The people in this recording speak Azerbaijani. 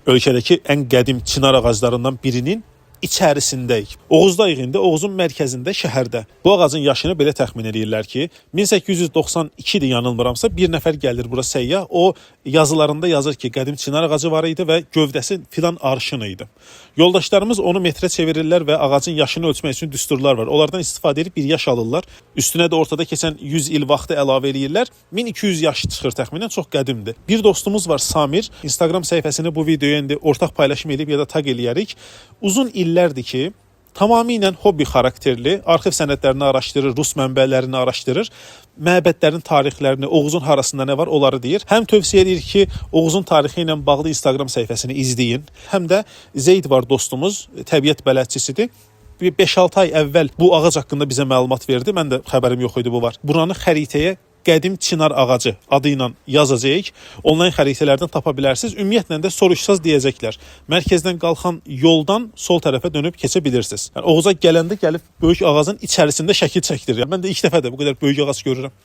ölkədəki ən qədim çinar ağaclarından birinin içərisindəyik. Oğuzdayıq indi, Oğuzun mərkəzində, şəhərdə. Bu ağacın yaşını belə təxmin edirlər ki, 1892-dir yanılmıramsa, bir nəfər gəlir bura səyyah. O yazılarında yazır ki, qədim çinar ağacı var idi və gövdəsi filan arşın idi. Yoldaşlarımız onu metrə çevirirlər və ağacın yaşını ölçmək üçün düsturlar var. Onlardan istifadə edib bir yaş alırlar. Üstünə də ortada keçən 100 il vaxtı əlavə eləyirlər. 1200 yaş çıxır təxminən, çox qədimdir. Bir dostumuz var, Samir. Instagram səhifəsini bu videoya indi ortaq paylaşım edib ya da taq eləyərik. Uzun illərdir ki, tamamilə hobbi xarakterli, arxiv sənədlərini araşdırır, rus mənbələrini araşdırır, məbədlərin tarixlərini, Oğuzun harasında nə var, onları deyir. Həm tövsiyə edir ki, Oğuzun tarixi ilə bağlı Instagram səhifəsini izləyin. Həm də Zeyd var dostumuz, təbiət bələdçisidir. 5-6 ay əvvəl bu ağac haqqında bizə məlumat verdi. Mən də xəbərim yox idi bu var. Buranı xəritəyə Qədim Çinar ağacı adı ilə yazacağıq. Onlayn xəritələrdən tapa bilərsiniz. Ümumiyyətlə də soruşsaz deyəcəklər. Mərkəzdən qalxan yoldan sol tərəfə dönüb keçə bilirsiniz. Yəni Oğuza gələndə gəlib böyük ağacın içərisində şəkil çəkdirir. Mən də ilk dəfə də bu qədər böyük ağac görürəm.